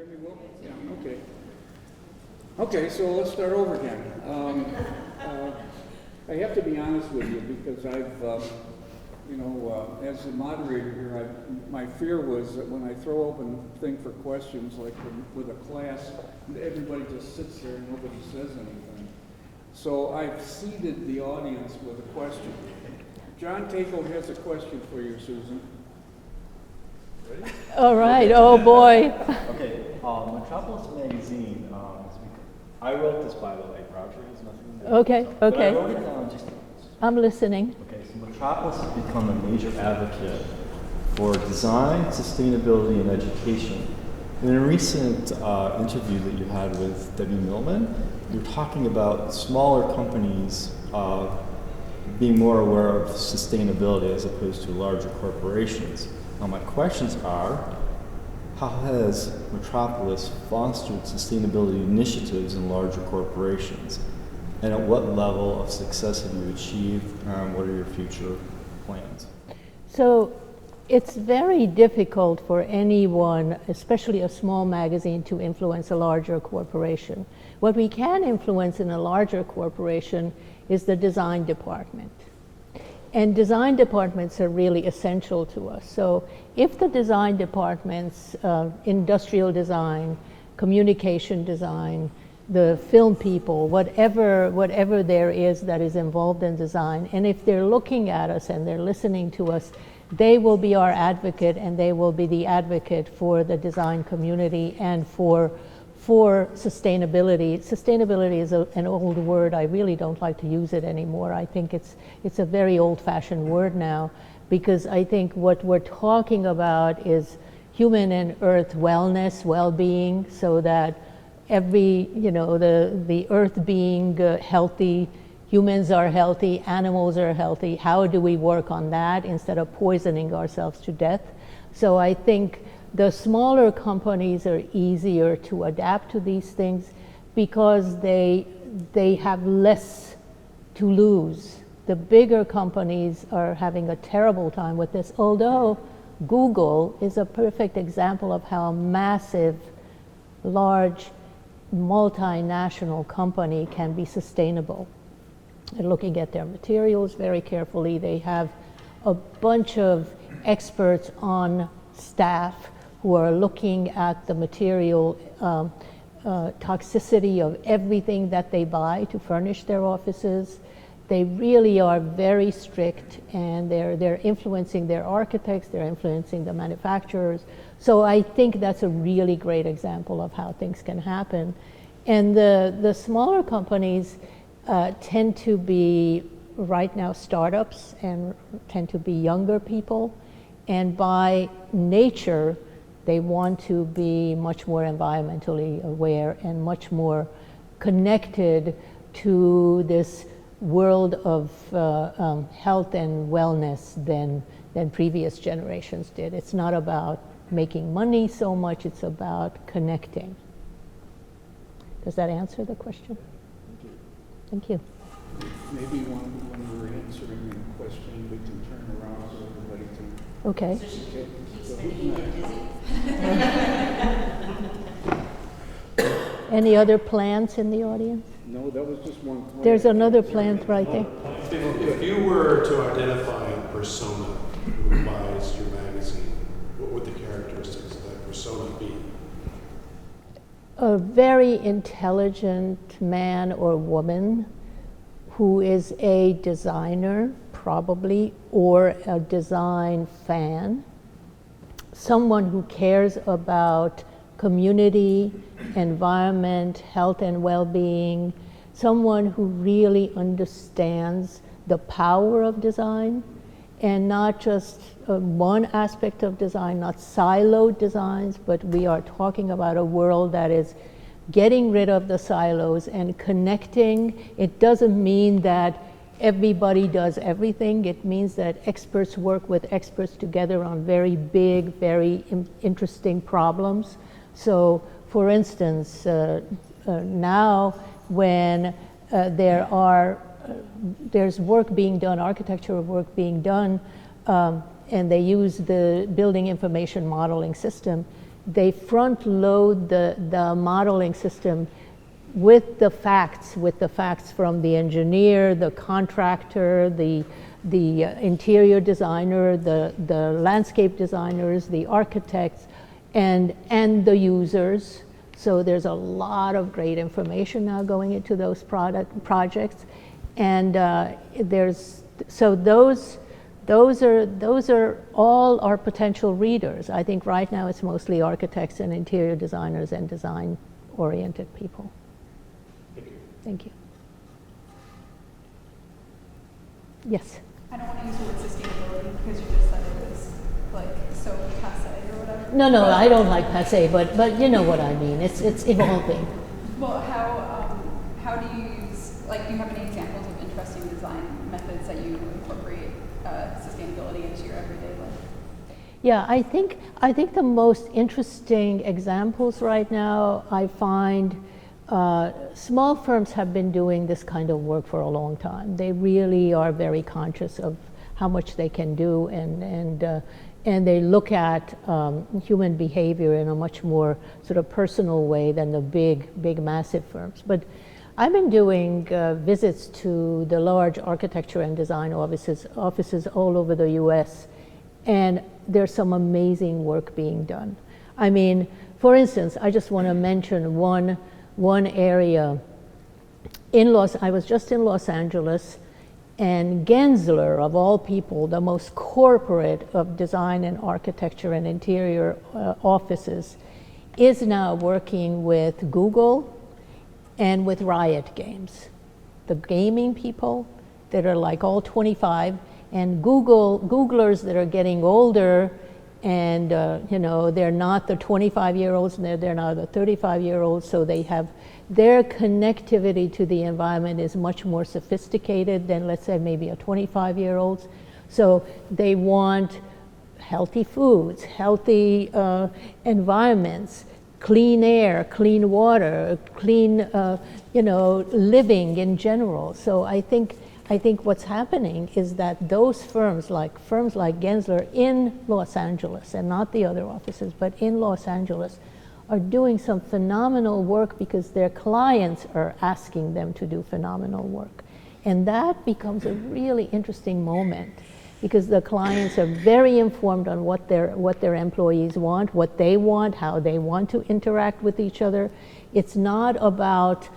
hear me well? Yeah, okay. Okay, so let's start over again. I have to be honest with you because I've, as the moderator here, my fear was that when I throw open the thing for questions, like with a class, everybody just sits there and nobody says anything. So I've seeded the audience with a question. John Tako has a question for you, Susan. Ready? All right. Oh boy. Okay. Metropolis magazine. I wrote this, by the way. Roger has nothing to do. Okay. But Okay. I wrote it down just. I'm listening. Okay. So Metropolis has become a major advocate for design, sustainability, and education. In a recent interview that you had with Debbie Millman, you were talking about smaller companies being more aware of sustainability as opposed to larger corporations. Now my questions are, how has Metropolis fostered sustainability initiatives in larger corporations? And at what level of success have you achieved? What are your future plans? So it's very difficult for anyone, especially a small magazine, to influence a larger corporation. What we can influence in a larger corporation is the design department. And design departments are really essential to us. So if the design departments, industrial design, communication design, the film people, whatever there is that is involved in design, and if they're looking at us and they're listening to us, they will be our advocate, and they will be the advocate for the design community and for sustainability. Sustainability is an old word. I really don't like to use it anymore. I think it's a very old-fashioned word now, because I think what we're talking about is human and earth wellness, well-being, so that the earth being healthy, humans are healthy, animals are healthy. How do we work on that instead of poisoning ourselves to death? So I think the smaller companies are easier to adapt to these things because they have less to lose. The bigger companies are having a terrible time with this, although Google is a perfect example of how a massive, large, multinational company can be sustainable. They're looking at their materials very carefully. They have a bunch of experts on staff who are looking at the material toxicity of everything that they buy to furnish their offices. They really are very strict, and they're influencing their architects, they're influencing the manufacturers. So I think that's a really great example of how things can happen. And the smaller companies tend to be, right now, startups, and tend to be younger people. And by nature, they want to be much more environmentally aware and much more connected to this world of health and wellness than previous generations did. It's not about making money so much, it's about connecting. Does that answer the question? Thank you. Maybe when we're answering the question, we can turn around so everybody can. Okay. So she keeps making you dizzy. Any other plants in the audience? No, that was just one point. There's another plant right there. If you were to identify a persona who buys your magazine, what would the characteristics of that persona be? A very intelligent man or woman who is a designer, probably, or a design fan. Someone who cares about community, environment, health and well-being. Someone who really understands the power of design, and not just one aspect of design, not siloed designs, but we are talking about a world that is getting rid of the silos and connecting. It doesn't mean that everybody does everything. It means that experts work with experts together on very big, very interesting problems. So, for instance, now when there's work being done, architectural work being done, and they use the building information modeling system, they front load the modeling system with the facts from the engineer, the contractor, the interior designer, the landscape designers, the architects, and the users. So there's a lot of great information now going into those projects, and those are all our potential readers. I think right now it's mostly architects and interior designers and design-oriented people. Thank you. Thank you. Yes. I don't want to use the word sustainability because you just said it was like so passé or whatever. No, I don't like passé, but you know what I mean. It's evolving. Well, how do you use, like, do you have any examples of interesting design methods that you incorporate sustainability into your everyday life? Yeah, I think the most interesting examples right now, I find small firms have been doing this kind of work for a long time. They really are very conscious of how much they can do, and they look at human behavior in a much more sort of personal way than the big massive firms. But I've been doing visits to the large architecture and design offices all over the US, and there's some amazing work being done. I mean, for instance, I just want to mention one area. I was just in Los Angeles, and Gensler, of all people, the most corporate of design and architecture and interior offices, is now working with Google and with Riot Games. The gaming people that are like all 25, and Googlers that are getting older, and they're not the 25-year-olds, and they're not the 35-year-olds, so they have their connectivity to the environment is much more sophisticated than, let's say, maybe a 25-year-old's. So they want healthy foods, healthy environments, clean air, clean water, clean living in general. So I think what's happening is that those firms like Gensler in Los Angeles, and not the other offices, but in Los Angeles, are doing some phenomenal work because their clients are asking them to do phenomenal work. And that becomes a really interesting moment, because the clients are very informed on what their employees want, what they want, how they want to interact with each other. It's not about,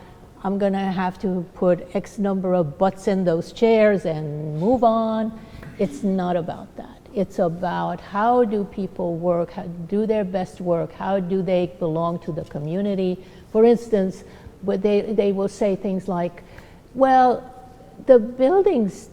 I'm going to have to put X number of butts in those chairs and move on. It's not about that. It's about how do people work, how do their best work, how do they belong to the community. For instance, they will say things like, well, the buildings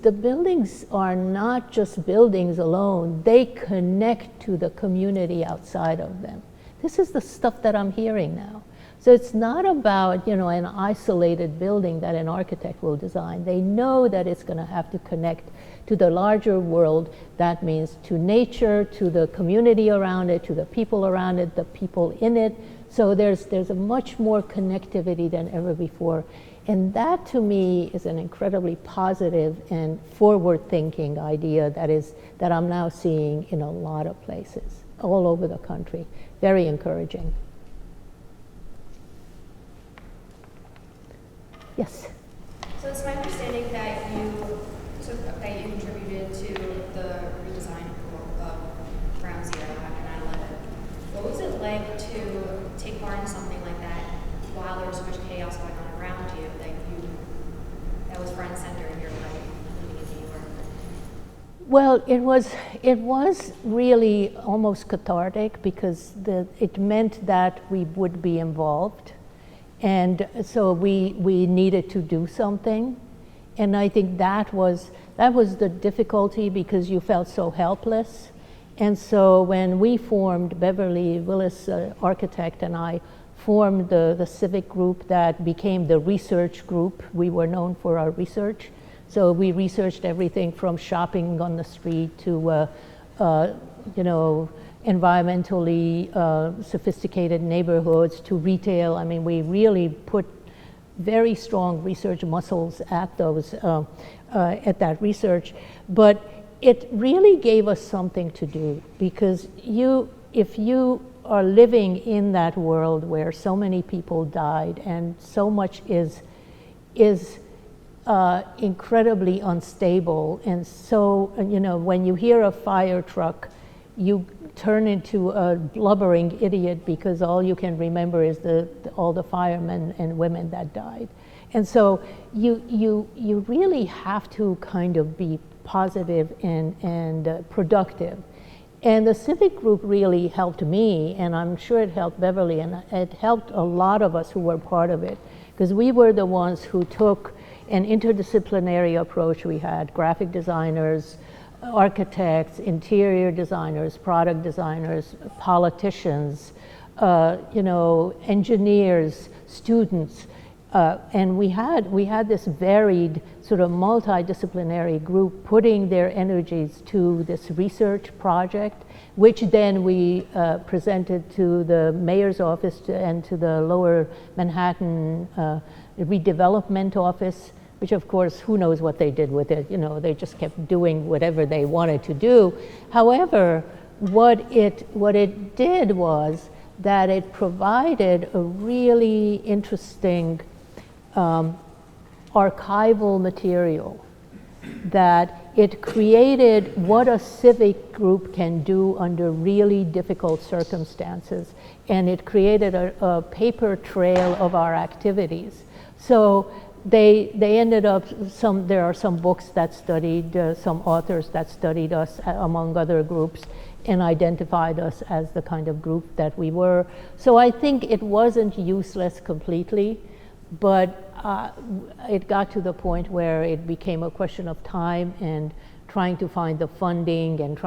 are not just buildings alone. They connect to the community outside of them. This is the stuff that I'm hearing now. So it's not about, an isolated building that an architect will design. They know that it's going to have to connect to the larger world. That means to nature, to the community around it, to the people around it, the people in it. So there's a much more connectivity than ever before. And that, to me, is an incredibly positive and forward-thinking idea that I'm now seeing in a lot of places all over the country. Very encouraging. Yes? So it's my understanding that you contributed to the redesign of Ground Zero after 9/11. What was it like to take part in something like that while there was so much chaos going on around you that was front and center in your life living in New York? Well, it was really almost cathartic, because it meant that we would be involved, and so we needed to do something. And I think that was the difficulty, because you felt so helpless. And so when we formed, Beverly Willis, architect, and I formed the civic group that became the research group. We were known for our research. So we researched everything from shopping on the street to environmentally sophisticated neighborhoods to retail. I mean, we really put very strong research muscles at those at that research, but it really gave us something to do, because if you are living in that world where so many people died and so much is incredibly unstable. And so, you know, when you hear a fire truck, you turn into a blubbering idiot because all you can remember is all the firemen and women that died. And so you really have to kind of be positive and productive. And the civic group really helped me, and I'm sure it helped Beverly, and it helped a lot of us who were part of it, because we were the ones who took an interdisciplinary approach. We had graphic designers, architects, interior designers, product designers, politicians, you know, engineers, students, and we had this varied sort of multidisciplinary group putting their energies to this research project, which then we presented to the mayor's office and to the Lower Manhattan redevelopment office, which of course, who knows what they did with it. You know, they just kept doing whatever they wanted to do. However, what it did was that it provided a really interesting archival material, that it created what a civic group can do under really difficult circumstances, and it created a paper trail of our activities. So they ended up, there are some books that studied, some authors that studied us among other groups and identified us as the kind of group that we were. So I think it wasn't useless completely, but it got to the point where it became a question of time and trying to find the funding and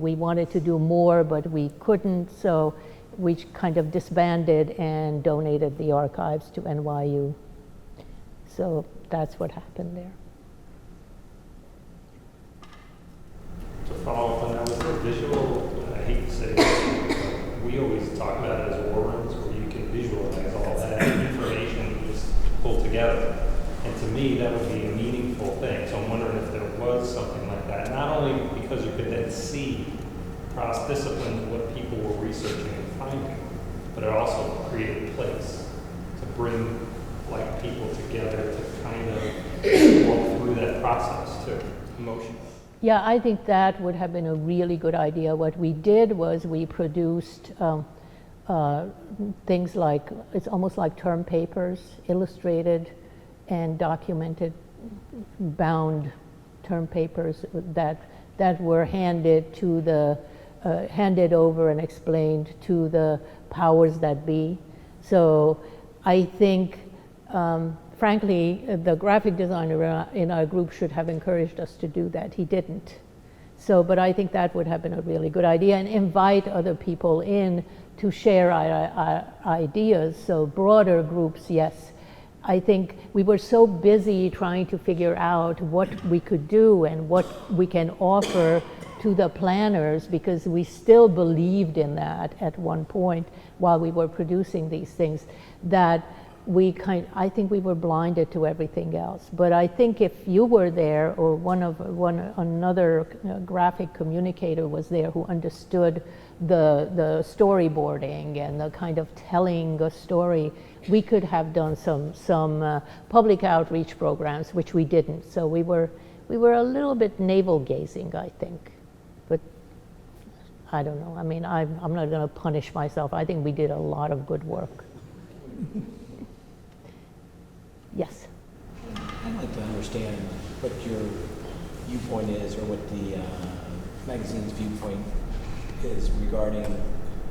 we wanted to do more, but we couldn't, so we kind of disbanded and donated the archives to NYU. So that's what happened there. To follow up on that with the visual, I hate to say this, we always talk about it as war rooms where you can visualize all that information just pulled together. And to me, that would be a meaningful thing. So I'm wondering if there was something like that, not only because you could then see cross disciplines, what people were researching and finding, but it also created a place to bring like people together to kind of walk through that process too, emotionally. Yeah, I think that would have been a really good idea. What we did was we produced things like, it's almost like term papers, illustrated and documented, bound term papers that were handed to the, handed over and explained to the powers that be. So I think, frankly, the graphic designer in our group should have encouraged us to do that. He didn't. So, but I think that would have been a really good idea, and invite other people in to share our ideas. So broader groups, yes. I think we were so busy trying to figure out what we could do and what we can offer to the planners, because we still believed in that at one point while we were producing these things, that I think we were blinded to everything else. But I think if you were there, or another graphic communicator was there who understood the storyboarding and the kind of telling a story, we could have done some public outreach programs, which we didn't. So we were a little bit navel gazing, I think. But I don't know. I mean, I'm not going to punish myself. I think we did a lot of good work. Yes. I'd like to understand what your viewpoint is, or what the magazine's viewpoint is regarding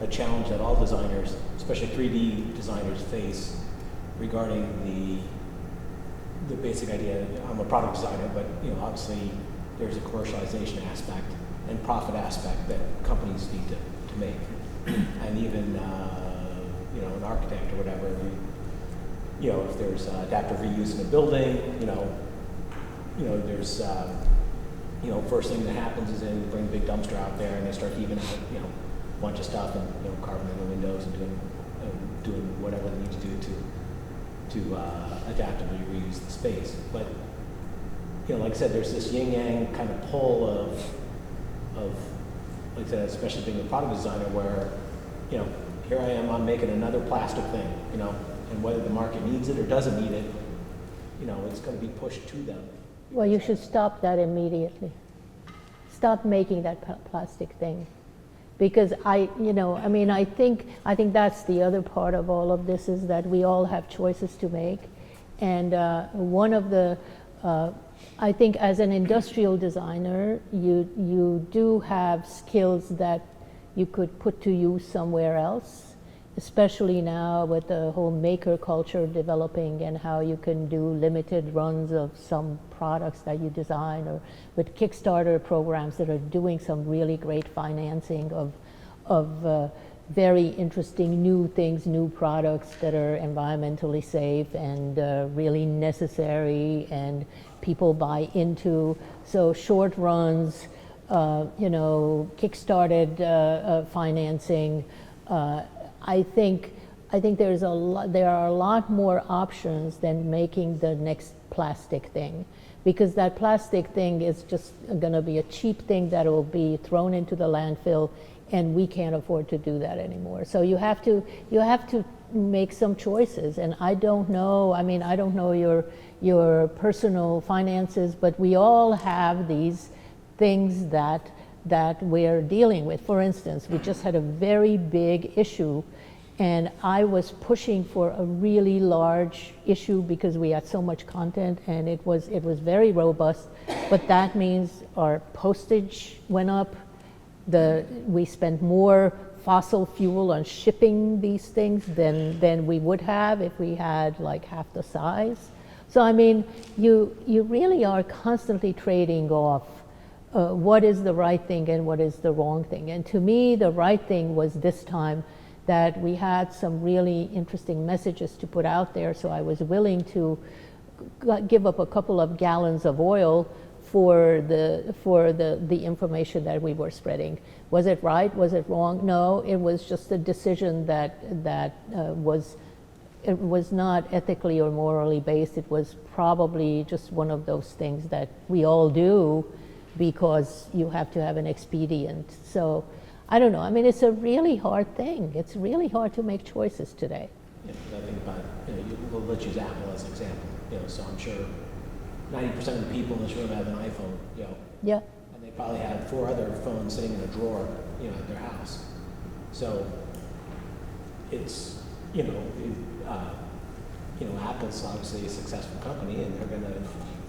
a challenge that all designers, especially 3D designers, face regarding the basic idea. I'm a product designer, but obviously there's a commercialization aspect and profit aspect that companies need to make, and even an architect or whatever. If there's adaptive reuse in a building, there's, first thing that happens is they bring a big dumpster out there and they start heaving out, a bunch of stuff and, carving in the windows and doing whatever they need to do to adaptively reuse the space. But, like I said, there's this yin-yang kind of pull of, like I said, especially being a product designer, where, here I am, I'm making another plastic thing, you know, and whether the market needs it or doesn't need it, you know, it's going to be pushed to them. Well, you should stop that immediately. Stop making that plastic thing. Because I think that's the other part of all of this, is that we all have choices to make. And one of the, I think as an industrial designer, you do have skills that you could put to use somewhere else, especially now with the whole maker culture developing and how you can do limited runs of some products that you design, or with Kickstarter programs that are doing some really great financing of very interesting new things, new products that are environmentally safe and really necessary and people buy into. So short runs, kickstarted financing. I think there are a lot more options than making the next plastic thing, because that plastic thing is just going to be a cheap thing that will be thrown into the landfill, and we can't afford to do that anymore. So you have to make some choices. And I don't know. I mean, I don't know your personal finances, but we all have these things that we're dealing with. For instance, we just had a very big issue, and I was pushing for a really large issue because we had so much content, and it was very robust. But that means our postage went up. We spent more fossil fuel on shipping these things than we would have if we had like half the size. So I mean, you really are constantly trading off what is the right thing and what is the wrong thing. And to me, the right thing was this time that we had some really interesting messages to put out there, so I was willing to give up a couple of gallons of oil for the information that we were spreading. Was it right? Was it wrong? No, it was just a decision that was not ethically or morally based. It was probably just one of those things that we all do because you have to have an expedient. So I don't know. I mean, it's a really hard thing. It's really hard to make choices today. Yeah, I think about, let's use Apple as an example. So I'm sure 90% of the people in this room have an iPhone. Yeah. And they probably have 4 other phones sitting in a drawer, at their house. So it's, Apple's obviously a successful company, and they're going to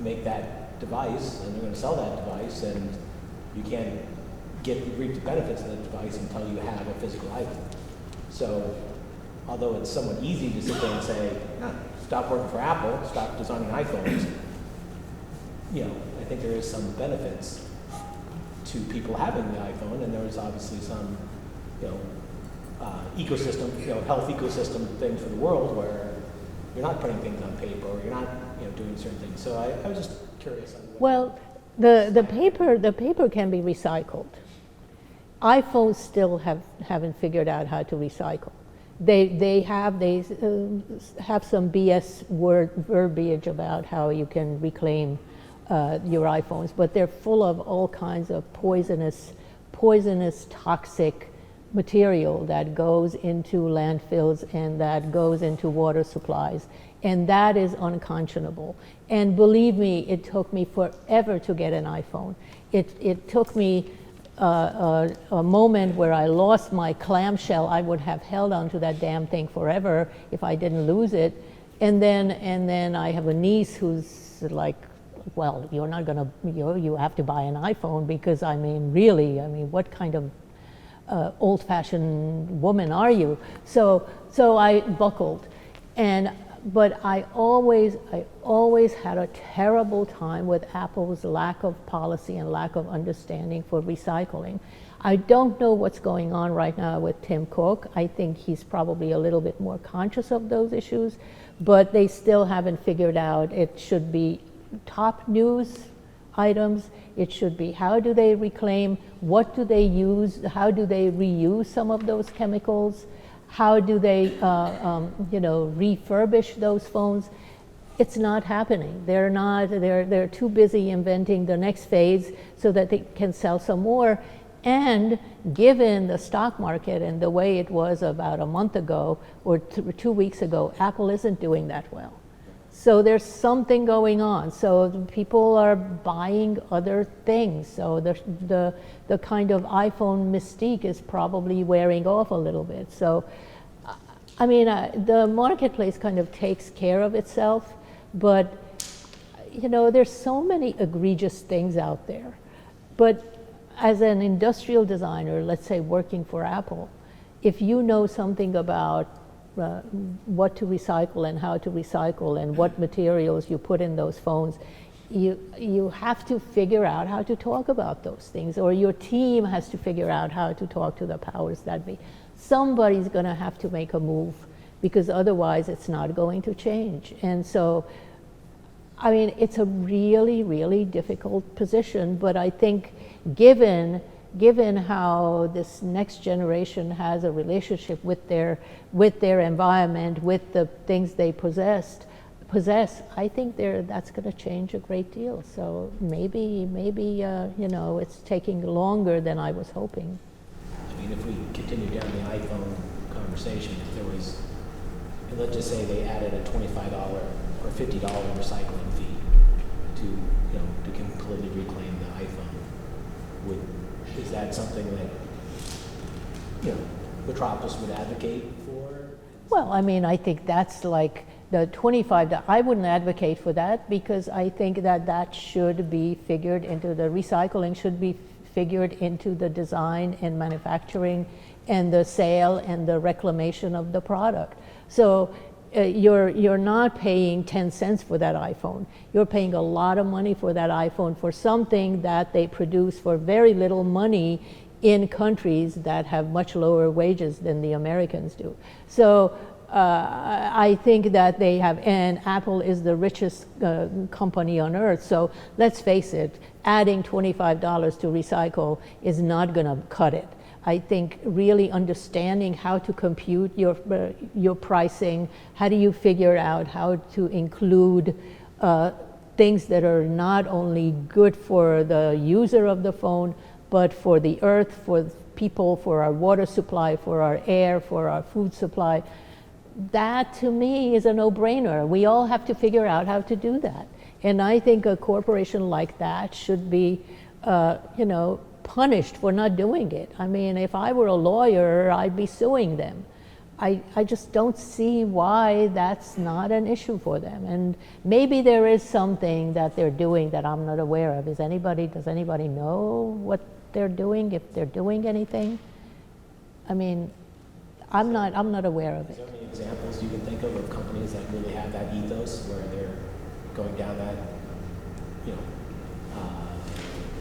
make that device, and they're going to sell that device, and you can't reap the benefits of that device until you have a physical item. So, although it's somewhat easy to sit there and say, stop working for Apple, stop designing iPhones, I think there is some benefits to people having the iPhone, and there's obviously some, ecosystem, health ecosystem thing for the world where you're not putting things on paper, or you're not, doing certain things. So I was just curious. Well, the paper can be recycled. iPhones still haven't figured out how to recycle. They have some BS verbiage about how you can reclaim your iPhones, but they're full of all kinds of poisonous, toxic material that goes into landfills and that goes into water supplies, and that is unconscionable. And believe me, it took me forever to get an iPhone. It took me a moment where I lost my clamshell. I would have held onto that damn thing forever if I didn't lose it. And then I have a niece who's like, well, you're not gonna, you have to buy an iPhone because really, what kind of old-fashioned woman are you? So I buckled, but I always had a terrible time with Apple's lack of policy and lack of understanding for recycling. I don't know what's going on right now with Tim Cook. I think he's probably a little bit more conscious of those issues, but they still haven't figured out. It should be top news items. It should be, how do they reclaim? What do they use? How do they reuse some of those chemicals? How do they, refurbish those phones? It's not happening. They're too busy inventing the next phase so that they can sell some more. And given the stock market and the way it was about a month ago or 2 weeks ago, Apple isn't doing that well. So there's something going on. So people are buying other things. So the kind of iPhone mystique is probably wearing off a little bit. So, I mean, the marketplace kind of takes care of itself, but you know, there's so many egregious things out there. But as an industrial designer, let's say working for Apple, if you know something about what to recycle and how to recycle and what materials you put in those phones, you have to figure out how to talk about those things, or your team has to figure out how to talk to the powers that be. Somebody's going to have to make a move, because otherwise it's not going to change. And so, I mean, it's a really, really difficult position, but I think given how this next generation has a relationship with their environment, with the things they possess, I think that's going to change a great deal. So maybe you know, it's taking longer than I was hoping. I mean, if we continue down the iPhone conversation, if there was, and let's just say they added a $25 or $50 recycling fee to, you know, to completely reclaim the iPhone, is that something that, you know, Metropolis would advocate for? Well, I mean, I think that's like the $25. I wouldn't advocate for that, because I think that should be figured into the recycling, should be figured into the design and manufacturing and the sale and the reclamation of the product. So you're not paying 10 cents for that iPhone. You're paying a lot of money for that iPhone for something that they produce for very little money in countries that have much lower wages than the Americans do. So I think that they have, and Apple is the richest company on earth, so let's face it, adding $25 to recycle is not going to cut it. I think really understanding how to compute your pricing, how do you figure out how to include things that are not only good for the user of the phone, but for the earth, for people, for our water supply, for our air, for our food supply. That to me is a no-brainer. We all have to figure out how to do that. And I think a corporation like that should be, you know, punished for not doing it. I mean, if I were a lawyer, I'd be suing them. I just don't see why that's not an issue for them. And maybe there is something that they're doing that I'm not aware of. Does anybody know what they're doing, if they're doing anything? I mean, I'm not aware of it. Is there any examples you can think of companies that really have that ethos where they're going down that, you know,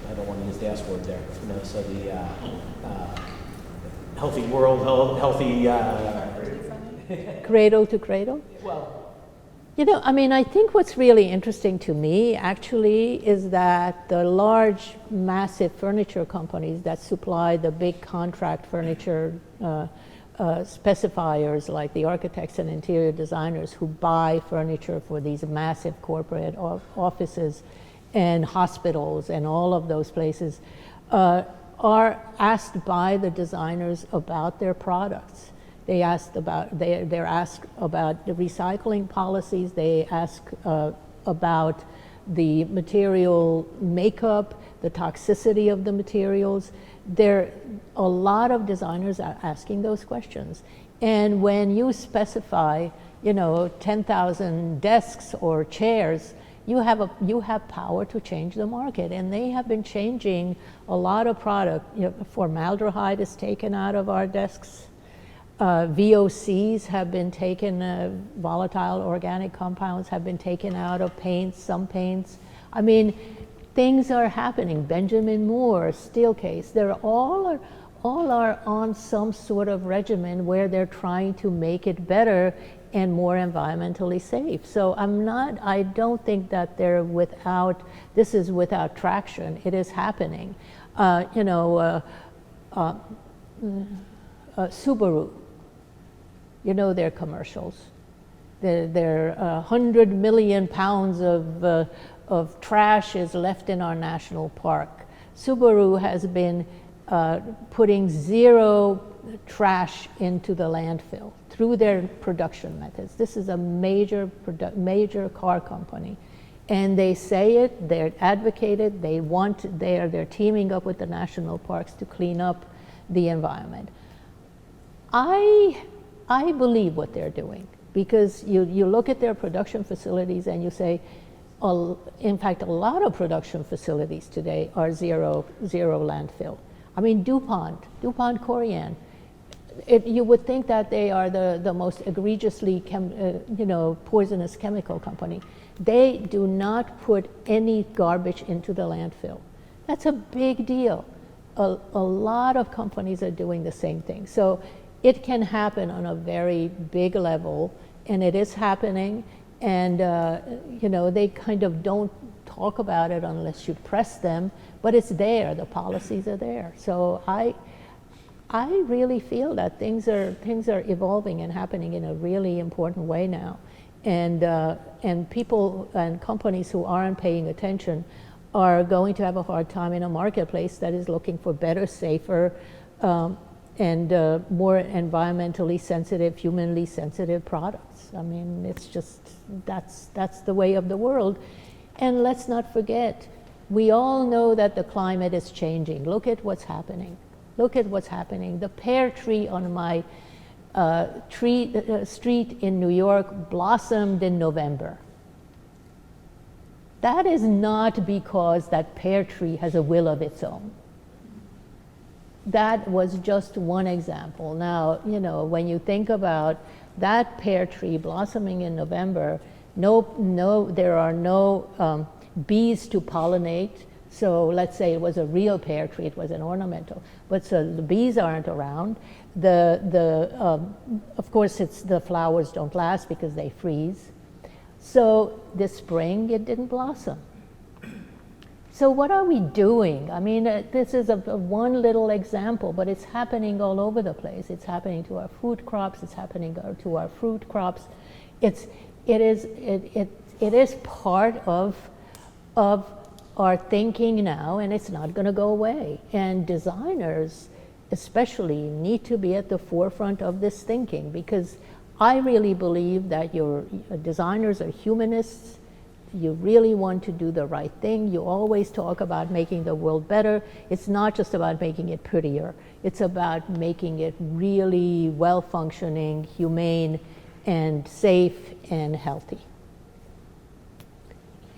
I don't want to use the S word there, you know, so the healthy world, healthy... Cradle to cradle? Well, you know, I mean, I think what's really interesting to me, actually, is that the large, massive furniture companies that supply the big contract furniture specifiers, like the architects and interior designers who buy furniture for these massive corporate offices and hospitals and all of those places, are asked by the designers about their products. They're asked about the recycling policies. They ask about the material makeup, the toxicity of the materials. A lot of designers are asking those questions. And when you specify, you know, 10,000 desks or chairs, you have power to change the market. And they have been changing a lot of product. You know, formaldehyde is taken out of our desks. VOCs have been taken, volatile organic compounds have been taken out of paints, some paints. I mean, things are happening. Benjamin Moore, Steelcase, they're all are on some sort of regimen where they're trying to make it better and more environmentally safe. So I don't think that this is without traction. It is happening. Subaru, you know their commercials. Their 100 million pounds of trash is left in our national park. Subaru has been putting zero trash into the landfill through their production methods. This is a major car company. And they say it, they're advocated, they're teaming up with the national parks to clean up the environment. I believe what they're doing, because you look at their production facilities and you say, in fact, a lot of production facilities today are zero landfill. I mean, DuPont Corian, you would think that they are the most egregiously poisonous chemical company. They do not put any garbage into the landfill. That's a big deal. A lot of companies are doing the same thing. So it can happen on a very big level, and it is happening. And they kind of don't talk about it unless you press them, but it's there. The policies are there. So I really feel that things are evolving and happening in a really important way now. And people and companies who aren't paying attention are going to have a hard time in a marketplace that is looking for better, safer, and more environmentally sensitive, humanly sensitive products. I mean, it's just, that's the way of the world. And let's not forget, we all know that the climate is changing. Look at what's happening. Look at what's happening. The pear tree on my street in New York blossomed in November. That is not because that pear tree has a will of its own. That was just one example. Now, when you think about that pear tree blossoming in November, there are no bees to pollinate. So let's say it was a real pear tree, it was an ornamental, but so the bees aren't around. Of course, the flowers don't last because they freeze. So this spring, it didn't blossom. So what are we doing? I mean, this is a one little example, but it's happening all over the place. It's happening to our food crops. It's happening to our fruit crops. It is part of our thinking now, and it's not going to go away. And designers especially need to be at the forefront of this thinking, because I really believe that your designers are humanists. You really want to do the right thing. You always talk about making the world better. It's not just about making it prettier. It's about making it really well-functioning, humane, and safe and healthy.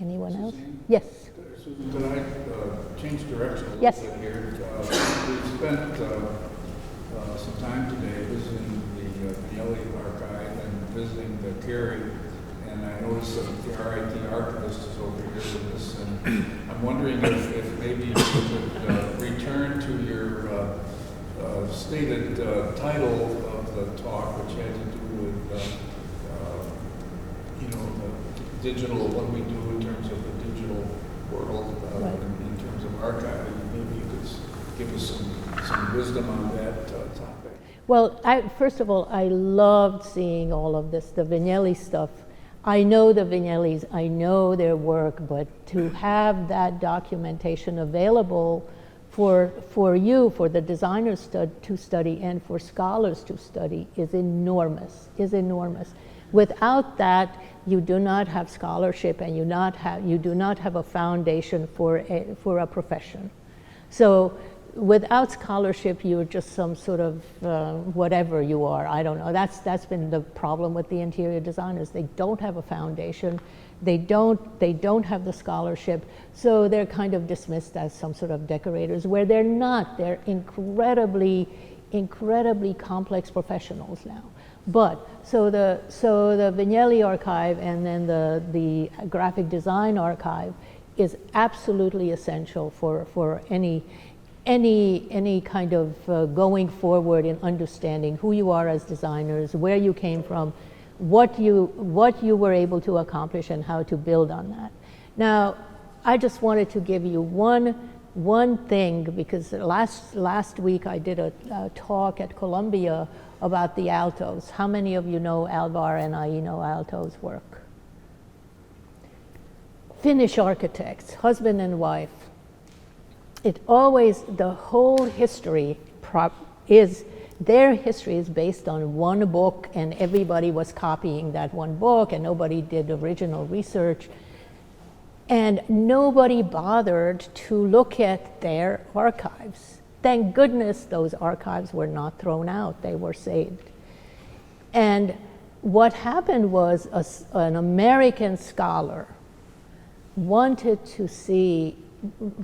Anyone else? Yes. Susan, could I change direction a little Yes. bit here? We spent some time today visiting the Vignelli archive and visiting the Carey, and I noticed that the RIT archivist is over here with us, and I'm wondering if maybe you could return to your stated title of the talk, which had to do with the digital, what we do in terms of the digital world, Right. in terms of archiving. Maybe you could give us some wisdom on that topic. Well, first of all, I loved seeing all of this, the Vignelli stuff. I know the Vignellis, I know their work, but to have that documentation available for the designers to study, and for scholars to study is enormous. Without that, you do not have scholarship, and you do not have a foundation for a profession. So without scholarship, you're just some sort of whatever you are. I don't know. That's been the problem with the interior designers. They don't have a foundation. They don't have the scholarship. So they're kind of dismissed as some sort of decorators, where they're not. They're incredibly complex professionals now. But so the Vignelli archive and then the graphic design archive is absolutely essential for any kind of going forward in understanding who you are as designers, where you came from, what you were able to accomplish, and how to build on that. Now, I just wanted to give you one thing, because last week I did a talk at Columbia about the Aaltos. How many of you know Alvar and Aino Aalto's work? Finnish architects, husband and wife. it always, the whole history is, their history is based on one book, and everybody was copying that one book, and nobody did original research. And nobody bothered to look at their archives. Thank goodness those archives were not thrown out, they were saved. And what happened was an American scholar wanted to see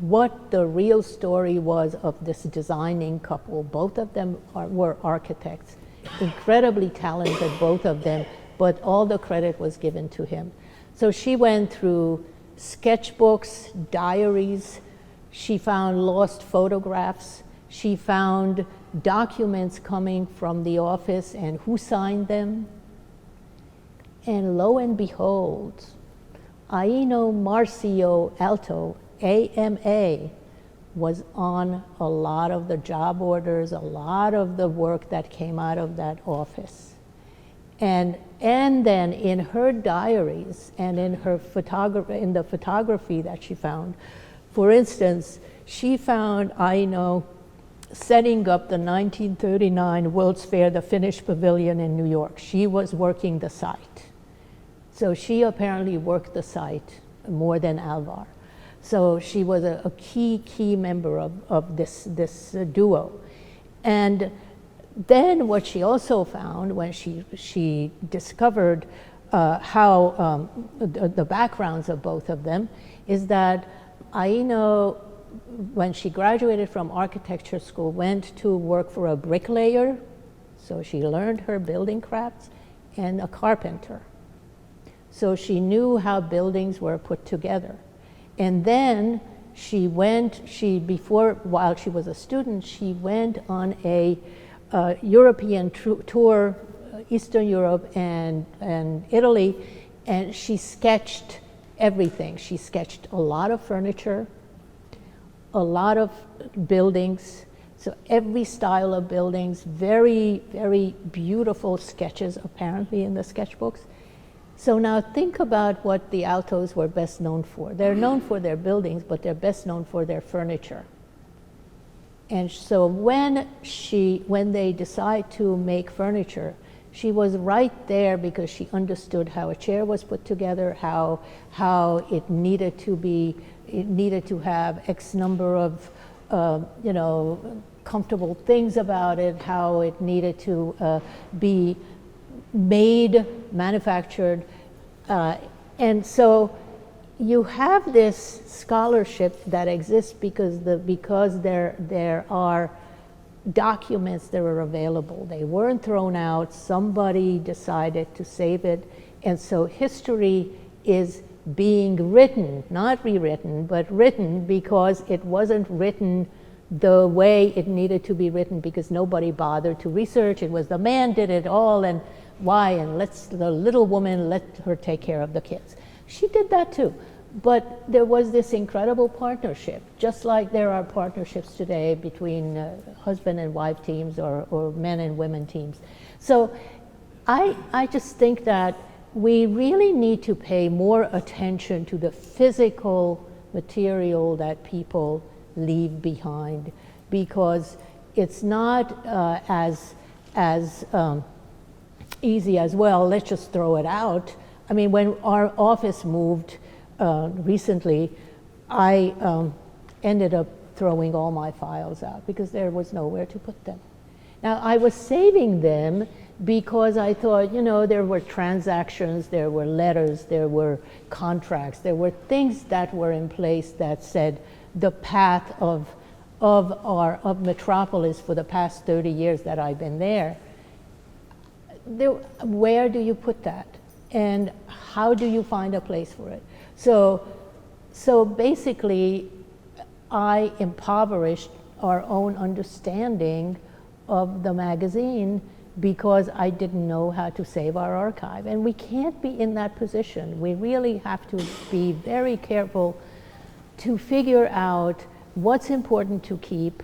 what the real story was of this designing couple. Both of them were architects, incredibly talented, both of them, but all the credit was given to him. So she went through sketchbooks, diaries, she found lost photographs, she found documents coming from the office and who signed them. And lo and behold, Aino Marcio Aalto, AMA, was on a lot of the job orders, a lot of the work that came out of that office. And then in her diaries and in her in the photography that she found, for instance, she found Aino setting up the 1939 World's Fair, the Finnish Pavilion in New York. She was working the site. So she apparently worked the site more than Alvar. So she was a key member of this duo. And then what she also found when she discovered how the backgrounds of both of them is that Aino, when she graduated from architecture school, went to work for a bricklayer. So she learned her building crafts, and a carpenter. So she knew how buildings were put together. And then she went, while she was a student, she went on a European tour, Eastern Europe and Italy, and she sketched everything. She sketched a lot of furniture, a lot of buildings, so every style of buildings, very, very beautiful sketches apparently in the sketchbooks. So now think about what the Aaltos were best known for. They're known for their buildings, but they're best known for their furniture. And so when they decide to make furniture, she was right there because she understood how a chair was put together, how it needed to have X number of comfortable things about it, how it needed to be made, manufactured, and so you have this scholarship that exists because there are documents that are available. They weren't thrown out. Somebody decided to save it, and so history is being written, not rewritten, but written because it wasn't written the way it needed to be written because nobody bothered to research. It was the man did it all, and why, and the little woman, let her take care of the kids. She did that too, but there was this incredible partnership, just like there are partnerships today between husband and wife teams or men and women teams. So I just think that we really need to pay more attention to the physical material that people leave behind, because it's not as easy as, well, let's just throw it out. I mean, when our office moved recently, I ended up throwing all my files out because there was nowhere to put them. Now, I was saving them because I thought, there were transactions, there were letters, there were contracts, there were things that were in place that said the path of Metropolis for the past 30 years that I've been there. Where do you put that? And how do you find a place for it? So basically, I impoverished our own understanding of the magazine because I didn't know how to save our archive. And we can't be in that position. We really have to be very careful to figure out what's important to keep,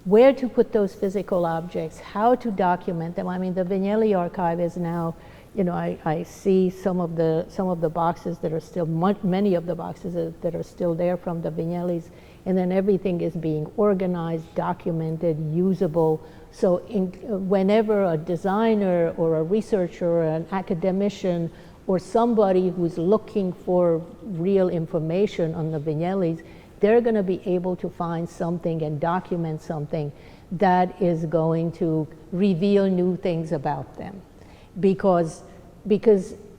where to put those physical objects, how to document them. I mean, the Vignelli archive is now you know, I see some of the boxes that are still, many of the boxes that are still there from the Vignellis, and then everything is being organized, documented, usable. So whenever a designer or a researcher or an academician or somebody who's looking for real information on the Vignellis, they're going to be able to find something and document something that is going to reveal new things about them. Because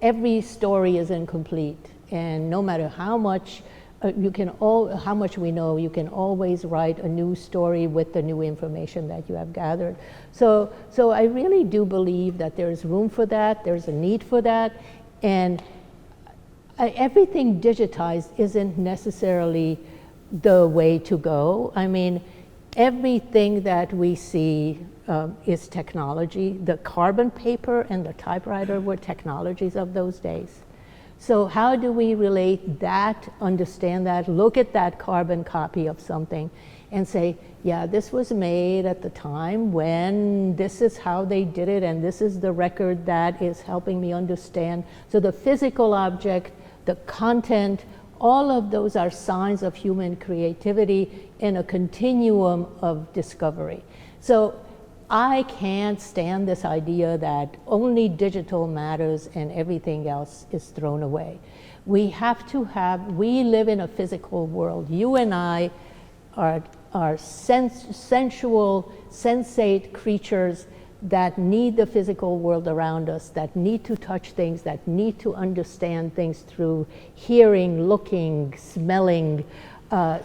every story is incomplete, and no matter how much how much we know, you can always write a new story with the new information that you have gathered. So I really do believe that there's room for that, there's a need for that, and everything digitized isn't necessarily the way to go. I mean, everything that we see is technology. The carbon paper and the typewriter were technologies of those days. So how do we relate that, understand that, look at that carbon copy of something and say, yeah, this was made at the time when this is how they did it, and this is the record that is helping me understand. So the physical object, the content, all of those are signs of human creativity in a continuum of discovery. So I can't stand this idea that only digital matters and everything else is thrown away. We live in a physical world. You and I are sensual, sensate creatures that need the physical world around us, that need to touch things, that need to understand things through hearing, looking, smelling, all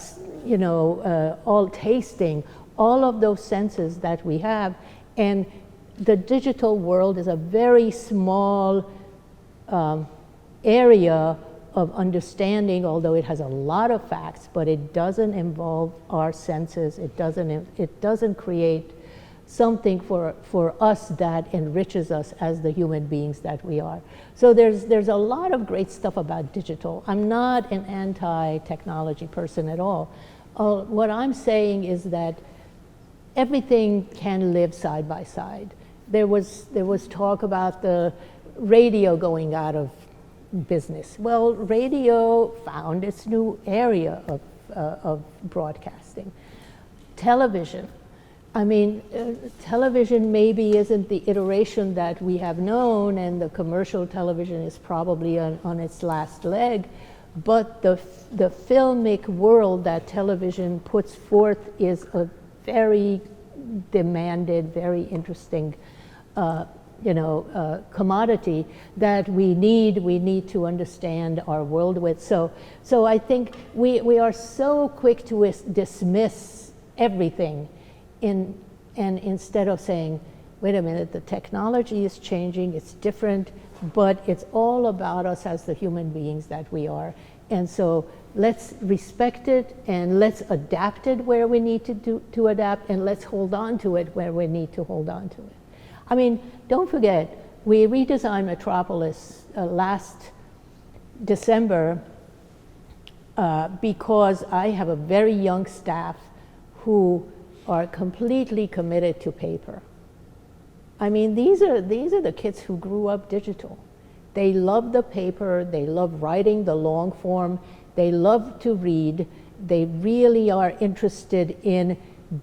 tasting, all of those senses that we have. And the digital world is a very small area of understanding, although it has a lot of facts, but it doesn't involve our senses. It doesn't create something for us that enriches us as the human beings that we are. So there's a lot of great stuff about digital. I'm not an anti-technology person at all. What I'm saying is that everything can live side by side. There was talk about the radio going out of business. Well, radio found its new area of broadcasting. Television. I mean, television maybe isn't the iteration that we have known, and the commercial television is probably on its last leg, but the filmic world that television puts forth is a very demanded, very interesting commodity that we need to understand our world with. So I think we are so quick to dismiss everything and instead of saying, wait a minute, the technology is changing, it's different, but it's all about us as the human beings that we are. And so let's respect it, and let's adapt it where we need to adapt, and let's hold on to it where we need to hold on to it. I mean, don't forget, we redesigned Metropolis last December because I have a very young staff who are completely committed to paper. I mean, these are the kids who grew up digital. They love the paper, they love writing the long form, they love to read, they really are interested in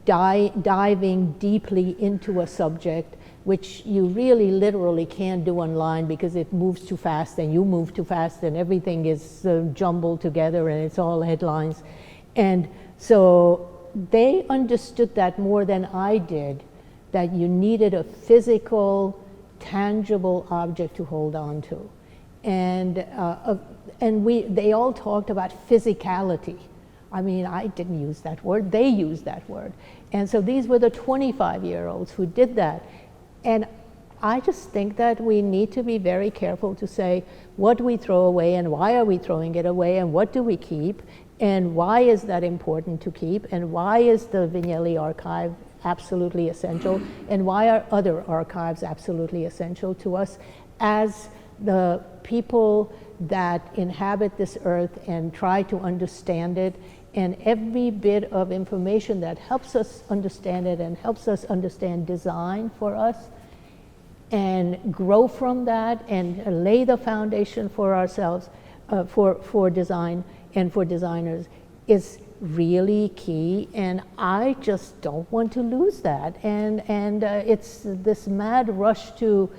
diving deeply into a subject, which you really literally can't do online because it moves too fast and you move too fast and everything is jumbled together and it's all headlines. And so they understood that more than I did, that you needed a physical, tangible object to hold on to. And they all talked about physicality. I mean, I didn't use that word, they used that word. And so these were the 25-year-olds who did that. And I just think that we need to be very careful to say what we throw away and why are we throwing it away and what do we keep and why is that important to keep and why is the Vignelli archive absolutely essential and why are other archives absolutely essential to us as the people that inhabit this earth and try to understand it, and every bit of information that helps us understand it and helps us understand design for us and grow from that and lay the foundation for ourselves, for design and for designers is really key, and I just don't want to lose that. And it's this mad rush to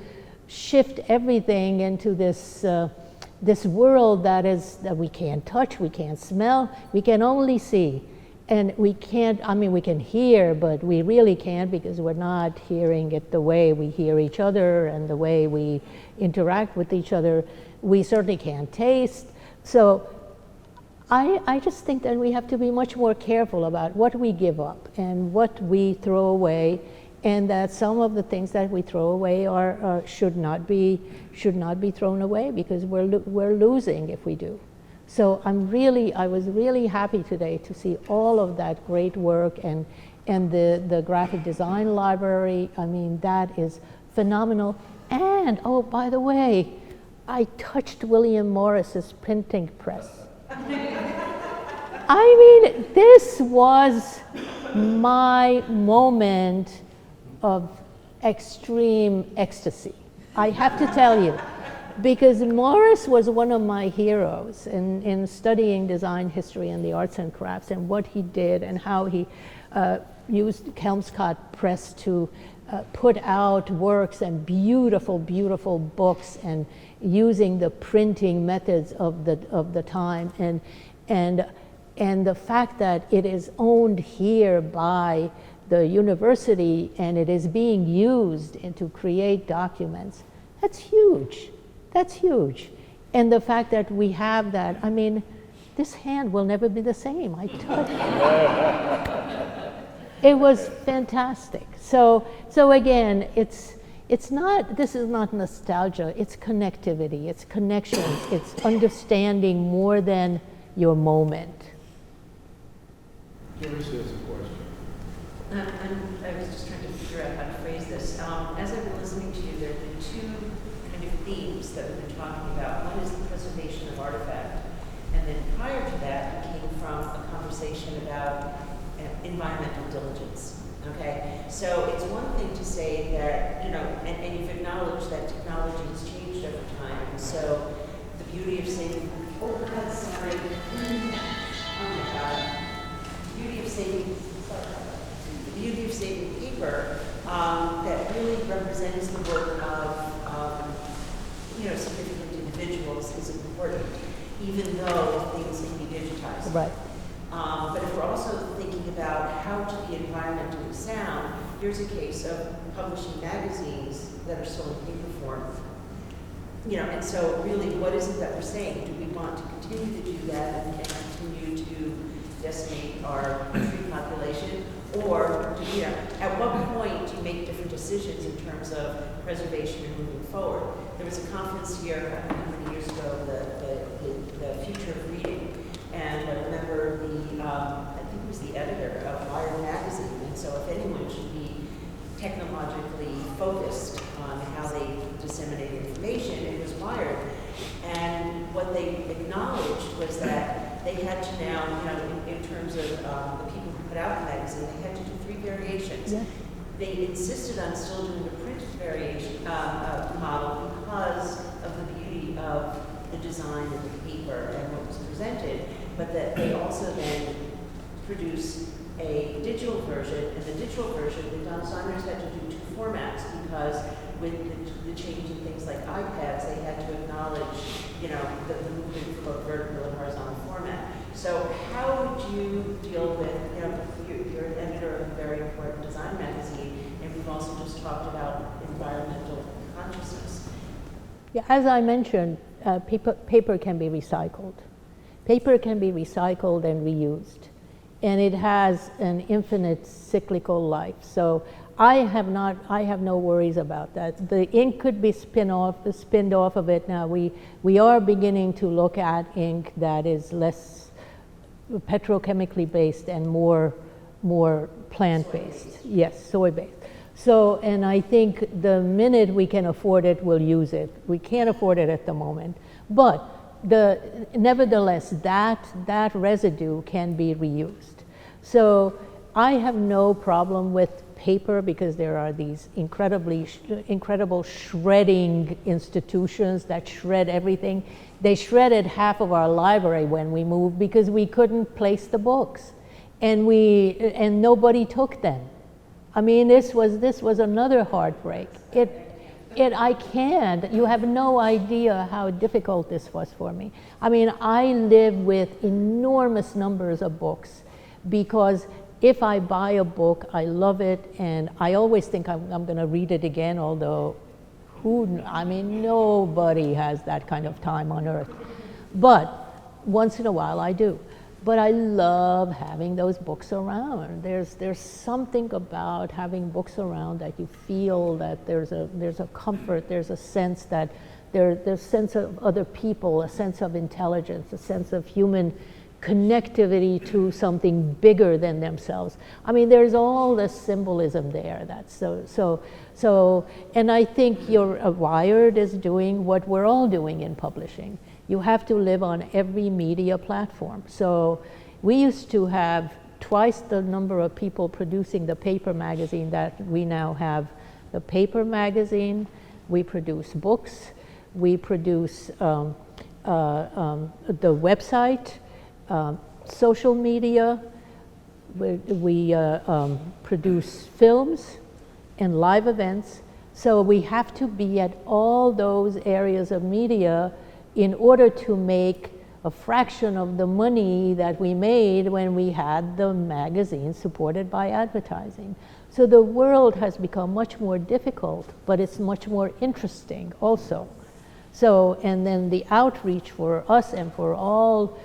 shift everything into this this world that we can't touch, we can't smell, we can only see. And we can't, I mean, we can hear, but we really can't because we're not hearing it the way we hear each other and the way we interact with each other. We certainly can't taste. So I just think that we have to be much more careful about what we give up and what we throw away, and that some of the things that we throw away should not be thrown away, because we're losing if we do. So I was really happy today to see all of that great work and the graphic design library. I mean, that is phenomenal. And oh, by the way, I touched William Morris's printing press. I mean, this was my moment of extreme ecstasy, I have to tell you. Because Morris was one of my heroes in studying design history and the arts and crafts, and what he did and how he used Kelmscott Press to put out works and beautiful, beautiful books, and using the printing methods of the time, and the fact that it is owned here by the university and it is being used to create documents. That's huge. That's huge. And the fact that we have that, I mean, this hand will never be the same. I touched it. It was fantastic. So again, it's not, this is not nostalgia, it's connectivity, it's connections, it's understanding more than your moment. Joyce has a question. I was just trying to figure out how to phrase this. As I've been listening to you, there have been two kind of themes that we've been talking about. One is the preservation of artifact, and then prior to that, it came from a conversation about environmental diligence. Okay, so it's one thing to say that, you know, and you've acknowledged that technology has changed over time, and so the beauty of saving, oh God, sorry, oh my God, the beauty of saving paper that really represents the work of you know, significant individuals is important, even though things can be digitized. Right. But if we're also thinking about how to be environmentally sound, here's a case of publishing magazines that are still in paper form. You know, and so really, what is it that we're saying? Do we want to continue to do that and continue to decimate our tree population? Or, you know, at what point do you make different decisions in terms of preservation and moving forward? There was a conference here, I don't know how many years ago, the Future of Reading, and I remember I think it was the editor of Wired magazine, and so if anyone should be technologically focused on how they disseminate information, it was Wired. And what they acknowledged was that they had to now, you know, in terms of the people who put out the magazine, they had to do 3 variations. Yeah. They insisted on still doing the printed variation model because of the beauty of the design of the paper and what was presented, but that they also then produced a digital version, and the digital version, the designers had to do 2 formats because with the change in things like iPads, they had to acknowledge, you know, the movement from a vertical and horizontal format. So how would you deal with, you know, you're an editor of a very important design magazine, and we've also just talked about environmental consciousness. Yeah, as I mentioned, paper can be recycled. Paper can be recycled and reused, and it has an infinite cyclical life. So I have no worries about that. The ink could be spinned off of it. Now we are beginning to look at ink that is less petrochemically based and more plant-based. Yes, soy-based. So, and I think the minute we can afford it, we'll use it. We can't afford it at the moment, but nevertheless, that residue can be reused. So I have no problem with paper because there are these incredible shredding institutions that shred everything. They shredded half of our library when we moved because we couldn't place the books, and nobody took them. I mean, this was another heartbreak. I can't. You have no idea how difficult this was for me. I mean, I live with enormous numbers of books because if I buy a book, I love it, and I always think I'm going to read it again, although nobody has that kind of time on earth. But once in a while I do. But I love having those books around. There's something about having books around that you feel that there's a comfort, there's a sense that there's a sense of other people, a sense of intelligence, a sense of human connectivity to something bigger than themselves. I mean, there's all this symbolism there. That's so, and I think Wired is doing what we're all doing in publishing. You have to live on every media platform. So we used to have twice the number of people producing the paper magazine that we now have the paper magazine. We produce books. We produce the website, social media. We produce films and live events. So we have to be at all those areas of media in order to make a fraction of the money that we made when we had the magazine supported by advertising. So the world has become much more difficult, but it's much more interesting also. So, and then the outreach for us and for all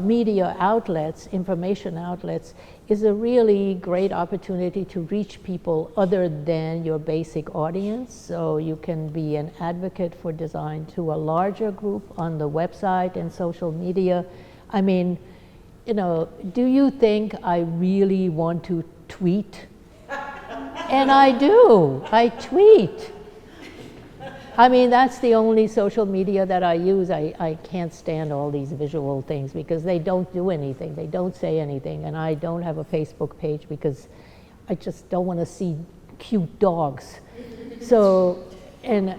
media outlets, information outlets, is a really great opportunity to reach people other than your basic audience. So you can be an advocate for design to a larger group on the website and social media. I mean, you know, do you think I really want to tweet? And I do, I tweet. I mean, that's the only social media that I use. I can't stand all these visual things because they don't do anything. They don't say anything. And I don't have a Facebook page because I just don't want to see cute dogs. So, and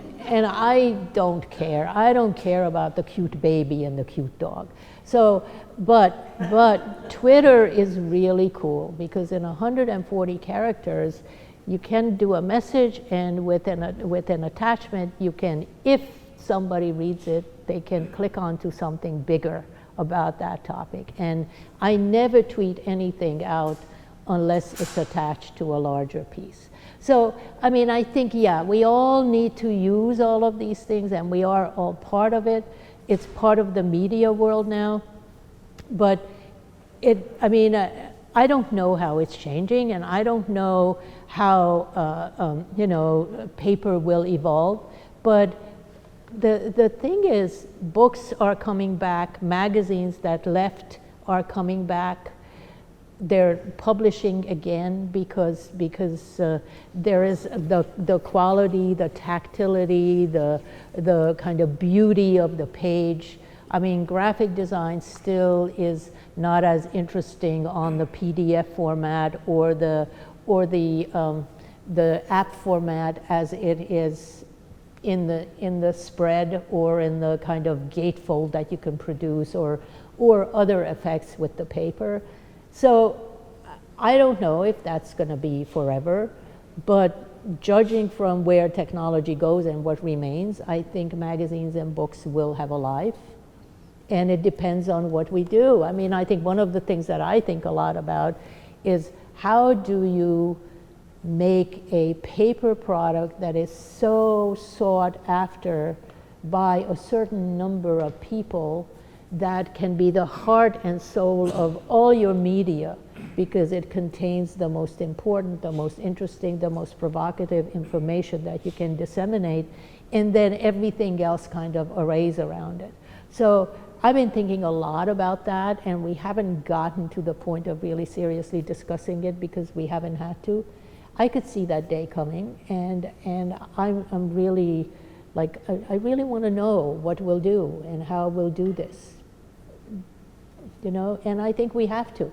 I don't care. I don't care about the cute baby and the cute dog. So, but Twitter is really cool because in 140 characters, you can do a message, and with an attachment, you can, if somebody reads it, they can click onto something bigger about that topic. And I never tweet anything out unless it's attached to a larger piece. So, I mean, I think, yeah, we all need to use all of these things, and we are all part of it. It's part of the media world now. But I don't know how it's changing, and I don't know how paper will evolve. But the thing is, books are coming back. Magazines that left are coming back. They're publishing again because there is the quality, the tactility, the kind of beauty of the page. I mean, graphic design still is not as interesting on the PDF format or the app format as it is in the spread or in the kind of gatefold that you can produce or other effects with the paper. So I don't know if that's going to be forever, but judging from where technology goes and what remains, I think magazines and books will have a life. And it depends on what we do. I mean, I think one of the things that I think a lot about is how do you make a paper product that is so sought after by a certain number of people that can be the heart and soul of all your media, because it contains the most important, the most interesting, the most provocative information that you can disseminate, and then everything else kind of arrays around it. So I've been thinking a lot about that, and we haven't gotten to the point of really seriously discussing it because we haven't had to. I could see that day coming, and I'm really, like, I really want to know what we'll do and how we'll do this, you know, and I think we have to.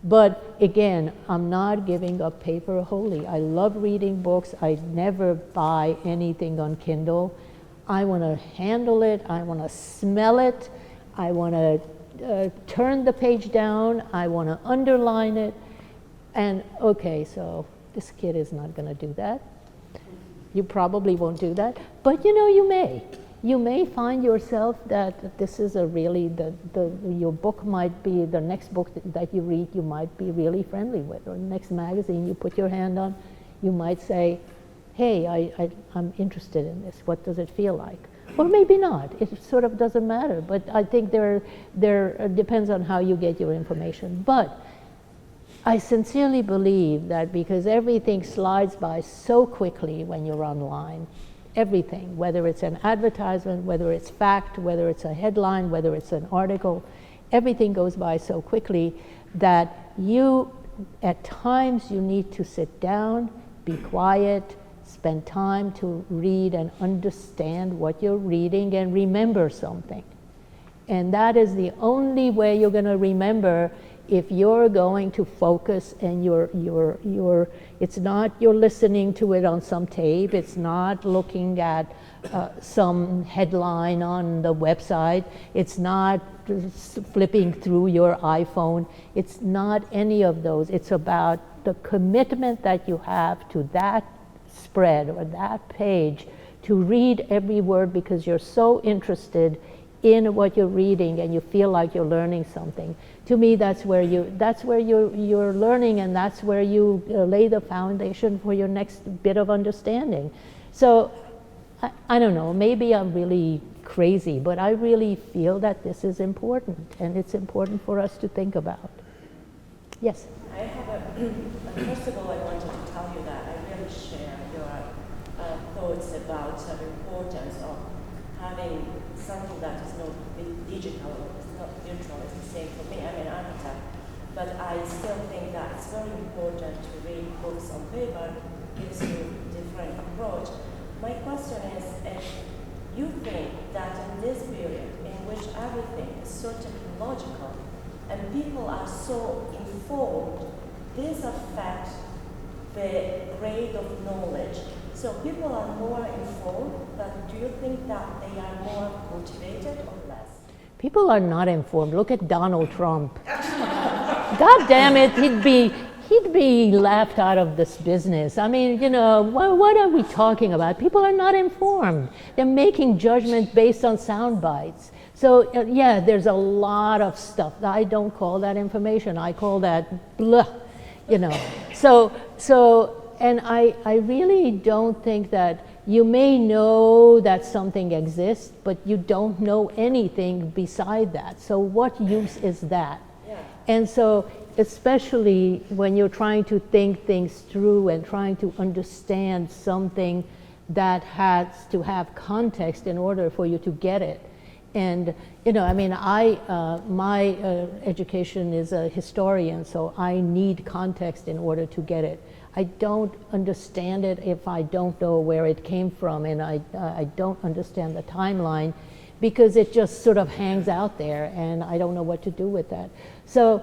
But again, I'm not giving up paper wholly. I love reading books. I never buy anything on Kindle. I want to handle it. I want to smell it. I want to turn the page down. I want to underline it. And okay, so this kid is not going to do that. You probably won't do that, but you know, you may. You may find yourself that this is a really, your book might be, the next book that you read, you might be really friendly with, or the next magazine you put your hand on, you might say, hey, I'm interested in this. What does it feel like? Or maybe not. It sort of doesn't matter. But I think there depends on how you get your information. But I sincerely believe that because everything slides by so quickly when you're online, everything, whether it's an advertisement, whether it's fact, whether it's a headline, whether it's an article, everything goes by so quickly that at times you need to sit down, be quiet, spend time to read and understand what you're reading and remember something. And that is the only way you're going to remember if you're going to focus and it's not you're listening to it on some tape, it's not looking at some headline on the website, it's not flipping through your iPhone, it's not any of those. It's about the commitment that you have to that spread or that page to read every word because you're so interested in what you're reading and you feel like you're learning something. To me, that's where you're learning, and that's where you lay the foundation for your next bit of understanding. So I don't know, maybe I'm really crazy, but I really feel that this is important, and it's important for us to think about. Yes? I have first of all, I wanted to tell you that I really share your thoughts about the importance of having something that is not digital, it's not neutral, it's the same for me. I'm an architect, but I still think that it's very important to read books on paper. It gives you a different approach. My question is, if you think that in this period in which everything is so technological and people are so informed, this affects the grade of knowledge. So people are more informed, but do you think that they are more motivated or less? People are not informed. Look at Donald Trump. God damn it, he'd be laughed out of this business. I mean, you know, what are we talking about? People are not informed. They're making judgment based on sound bites. So yeah, there's a lot of stuff. I don't call that information. I call that blah, you know. And I really don't think that you may know that something exists, but you don't know anything beside that. So what use is that? Yeah. And so especially when you're trying to think things through and trying to understand something that has to have context in order for you to get it. And, you know, I mean, my education is a historian, so I need context in order to get it. I don't understand it if I don't know where it came from, and I don't understand the timeline because it just sort of hangs out there and I don't know what to do with that. So,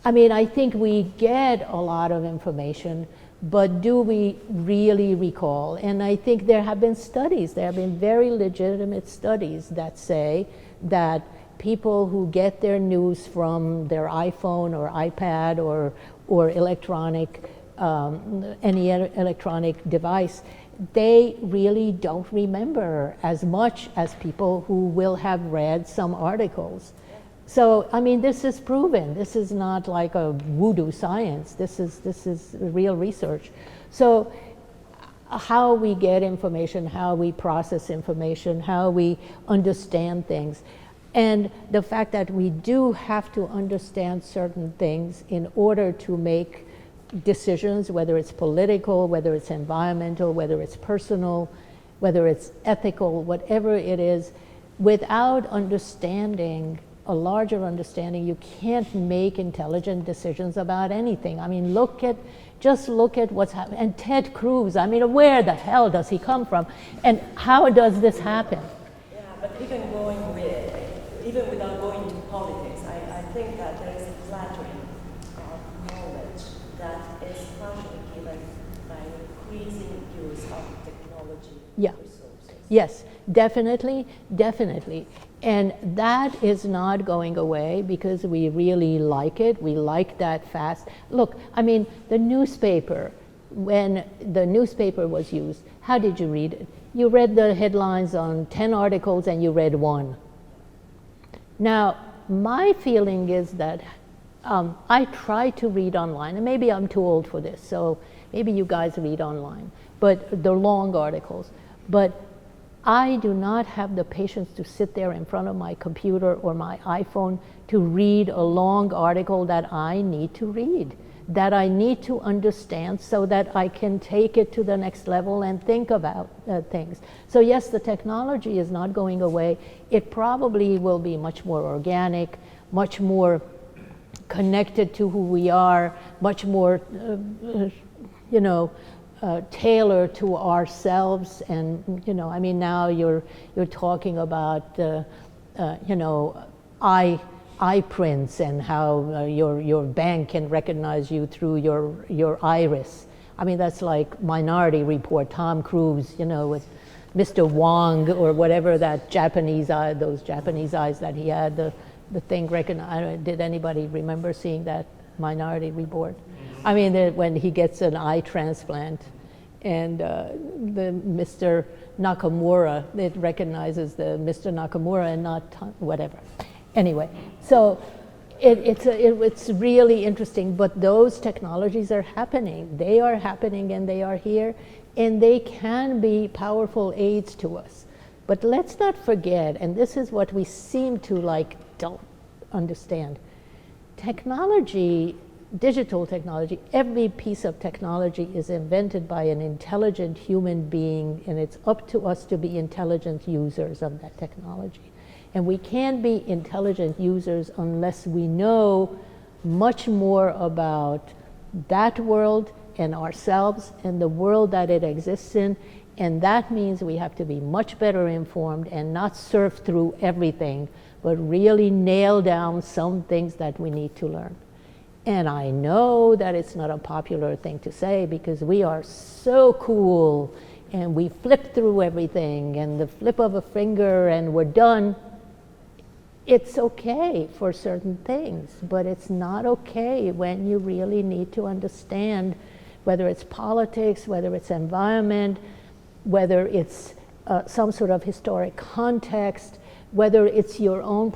I mean, I think we get a lot of information, but do we really recall? And I think there have been studies, there have been very legitimate studies that say that people who get their news from their iPhone or iPad or electronic, any electronic device, they really don't remember as much as people who will have read some articles. So, I mean, this is proven. This is not like a voodoo science. This is real research. So, how we get information, how we process information, how we understand things, and the fact that we do have to understand certain things in order to make decisions, whether it's political, whether it's environmental, whether it's personal, whether it's ethical, whatever it is, without understanding, a larger understanding, you can't make intelligent decisions about anything. I mean, just look at what's happening. And Ted Cruz, I mean, where the hell does he come from? And how does this happen? Yeah, but even without going to politics, I think that there is a flattering knowledge that is partially given by increasing use of technology Yeah. resources. Yes, definitely, definitely. And that is not going away because we really like it. We like that fast. Look, I mean, the newspaper, when the newspaper was used, how did you read it? You read the headlines on 10 articles and you read one. Now, my feeling is that I try to read online, and maybe I'm too old for this, so maybe you guys read online, but the long articles. But I do not have the patience to sit there in front of my computer or my iPhone to read a long article that I need to read, that I need to understand so that I can take it to the next level and think about things. So yes, the technology is not going away. It probably will be much more organic, much more connected to who we are, much more, tailored to ourselves. And I mean, now you're talking about eye prints and how your bank can recognize you through your iris. I mean, that's like Minority Report, Tom Cruise, with Mr. Wong or whatever that Japanese eye, those Japanese eyes that he had, the thing recognized. Did anybody remember seeing that Minority Report? I mean, when he gets an eye transplant, and the Mr. Nakamura, it recognizes the Mr. Nakamura and not whatever. Anyway, so it's really interesting, but those technologies are happening. They are happening and they are here, and they can be powerful aids to us. But let's not forget, and this is what we seem to don't understand, technology, digital technology, every piece of technology is invented by an intelligent human being, and it's up to us to be intelligent users of that technology. And we can't be intelligent users unless we know much more about that world and ourselves and the world that it exists in. And that means we have to be much better informed and not surf through everything, but really nail down some things that we need to learn. And I know that it's not a popular thing to say because we are so cool and we flip through everything and the flip of a finger and we're done. It's okay for certain things, but it's not okay when you really need to understand whether it's politics, whether it's environment, whether it's some sort of historic context, whether it's your own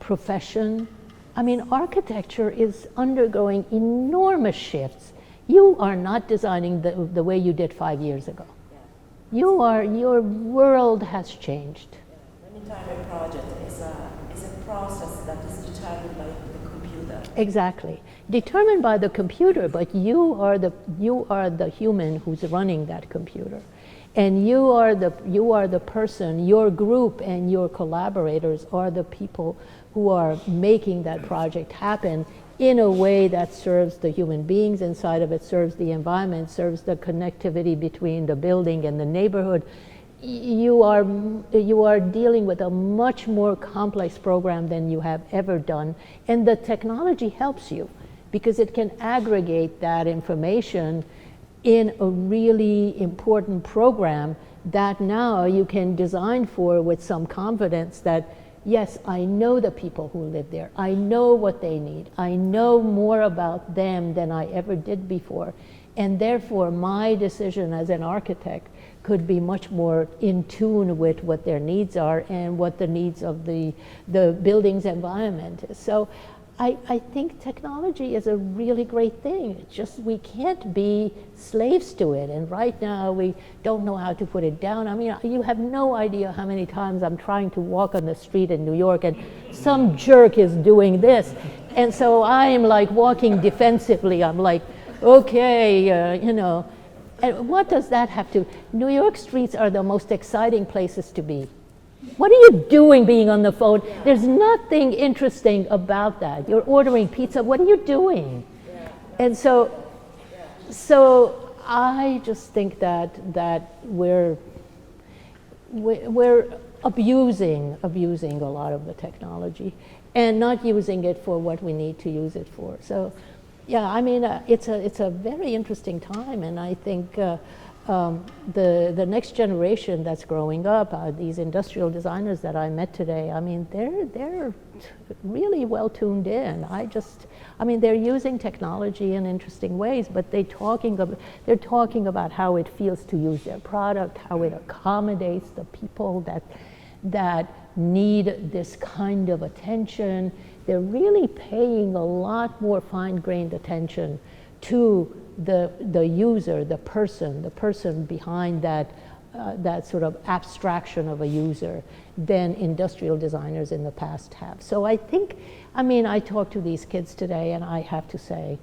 profession. I mean, architecture is undergoing enormous shifts. You are not designing the way you did 5 years ago. Yeah. Your world has changed. Yeah. Anytime a project is a process that is determined by the computer. Exactly, determined by the computer, but you are the human who's running that computer, and you are the person. Your group and your collaborators are the people who are making that project happen in a way that serves the human beings inside of it, serves the environment, serves the connectivity between the building and the neighborhood. You are dealing with a much more complex program than you have ever done, and the technology helps you because it can aggregate that information in a really important program that now you can design for with some confidence that, yes, I know the people who live there. I know what they need. I know more about them than I ever did before. And therefore, my decision as an architect could be much more in tune with what their needs are and what the needs of the building's environment is. So I think technology is a really great thing. It's just we can't be slaves to it. And right now we don't know how to put it down. I mean, you have no idea how many times I'm trying to walk on the street in New York and some jerk is doing this. And so I'm like walking defensively. I'm like, okay, and what does that have to? New York streets are the most exciting places to be. What are you doing being on the phone? Yeah. There's nothing interesting about that. You're ordering pizza. What are you doing? Yeah. And so I just think that we're abusing a lot of the technology and not using it for what we need to use it for. So Yeah, I mean, it's a very interesting time, and I think the next generation that's growing up, these industrial designers that I met today, I mean, they're really well tuned in. I mean, they're using technology in interesting ways, but they're talking about how it feels to use their product, how it accommodates the people that need this kind of attention. They're really paying a lot more fine-grained attention to the user, the person behind that sort of abstraction of a user than industrial designers in the past have. So I think, I mean, I talked to these kids today, and I have to say,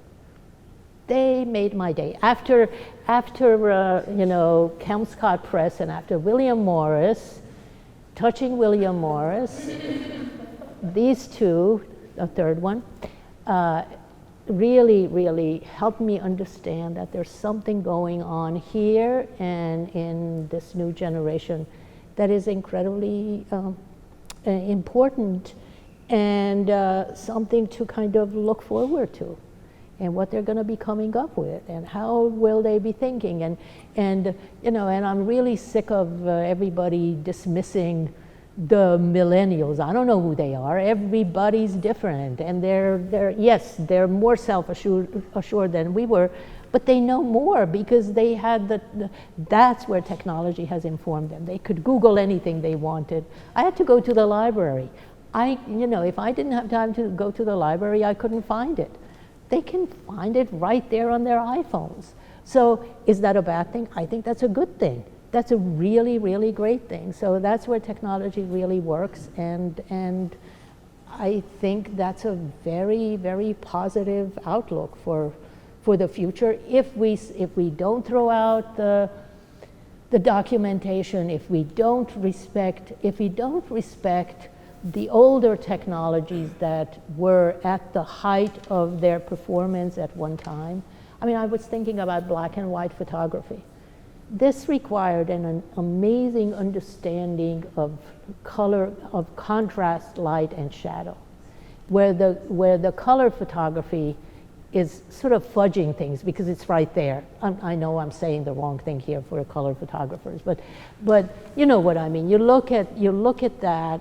they made my day. After you know, Kelmscott Press and after William Morris, touching William Morris, these two, a third one, really helped me understand that there's something going on here and in this new generation that is incredibly important and something to kind of look forward to, and what they're going to be coming up with and how will they be thinking, and you know, and I'm really sick of everybody dismissing the millennials. I don't know who they are. Everybody's different, and they're more self-assured than we were, but they know more because they had that's where technology has informed them. They could Google anything they wanted. I had to go to the library. You know, if I didn't have time to go to the library, I couldn't find it. They can find it right there on their iPhones. So is that a bad thing? I think that's a good thing. That's a really great thing. So that's where technology really works, and I think that's a very positive outlook for the future. If we don't throw out the documentation, if we don't respect the older technologies that were at the height of their performance at one time. I mean, I was thinking about black and white photography. This required an amazing understanding of color, of contrast, light, and shadow, where the color photography is sort of fudging things because it's right there. I know I'm saying the wrong thing here for color photographers, but you know what I mean. You look at that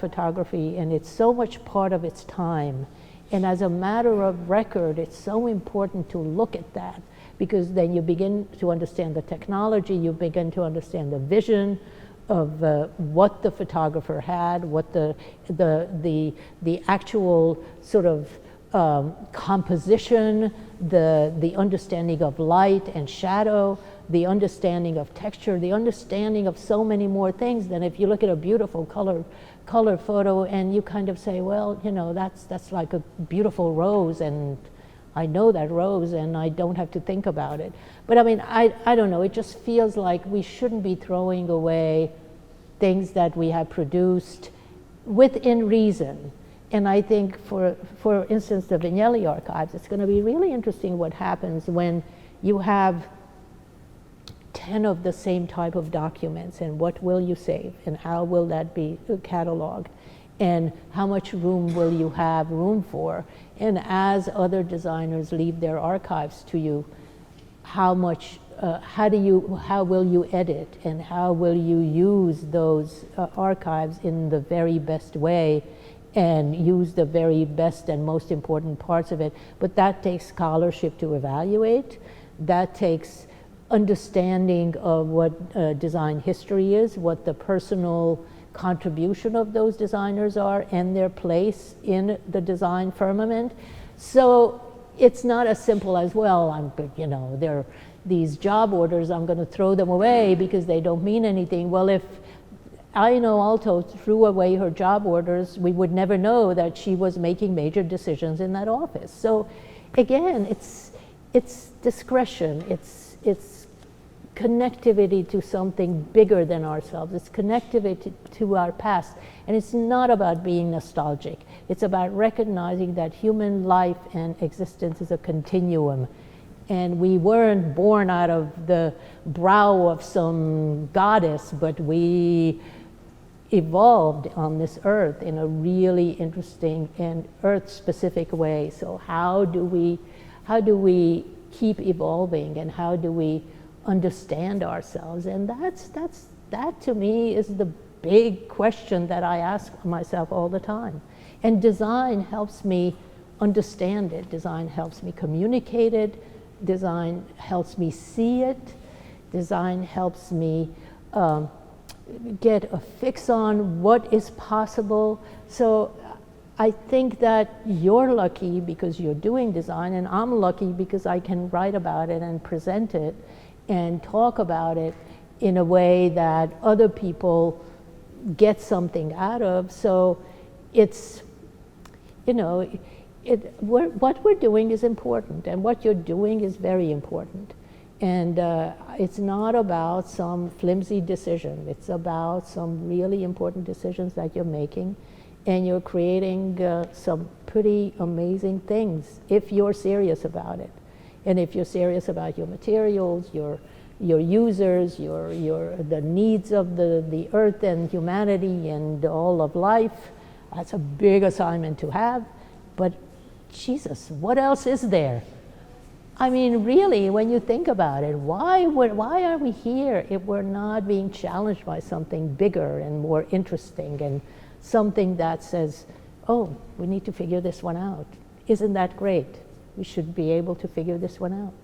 photography, and it's so much part of its time, and as a matter of record, it's so important to look at that, because then you begin to understand the technology, you begin to understand the vision of what the photographer had, what the actual sort of composition, the understanding of light and shadow, the understanding of texture, the understanding of so many more things than if you look at a beautiful color photo and you kind of say, well, you know, that's like a beautiful rose, and I know that rose and I don't have to think about it. But I mean, I don't know, it just feels like we shouldn't be throwing away things that we have produced within reason. And I think for instance, the Vignelli archives, it's going to be really interesting what happens when you have 10 of the same type of documents, and what will you save, and how will that be cataloged, and how much room will you have room for, and as other designers leave their archives to you, how will you edit, and how will you use those archives in the very best way, and use the very best and most important parts of it. But that takes scholarship to evaluate. That takes understanding of what design history is, what the personal contribution of those designers are, and their place in the design firmament. So it's not as simple as, well, they're these job orders, I'm going to throw them away because they don't mean anything. Well, if I know Aalto threw away her job orders, we would never know that she was making major decisions in that office. So again, it's discretion, it's connectivity to something bigger than ourselves, it's connectivity to our past, and it's not about being nostalgic. It's about recognizing that human life and existence is a continuum, and we weren't born out of the brow of some goddess, but we evolved on this earth in a really interesting and earth-specific way. So how do we keep evolving, and how do we understand ourselves? And that to me is the big question that I ask myself all the time. And design helps me understand it. Design helps me communicate it. Design helps me see it. Design helps me get a fix on what is possible. So I think that you're lucky because you're doing design, and I'm lucky because I can write about it and present it and talk about it in a way that other people get something out of. So it's, you know, what we're doing is important, and what you're doing is very important. And it's not about some flimsy decision. It's about some really important decisions that you're making, and you're creating some pretty amazing things if you're serious about it. And if you're serious about your materials, your users, the needs of the earth and humanity and all of life, that's a big assignment to have. But Jesus, what else is there? I mean, really, when you think about it, why are we here if we're not being challenged by something bigger and more interesting, and something that says, oh, we need to figure this one out? Isn't that great? We should be able to figure this one out.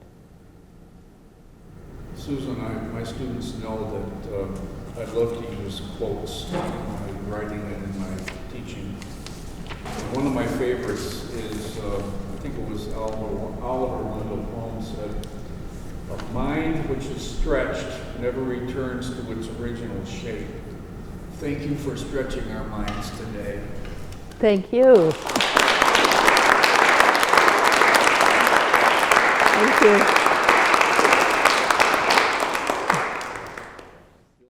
Susan, my students know that I love to use quotes in my writing and in my teaching. And one of my favorites is, I think it was Oliver Wendell Holmes said, "A mind which is stretched never returns to its original shape." Thank you for stretching our minds today. Thank you. Thank you.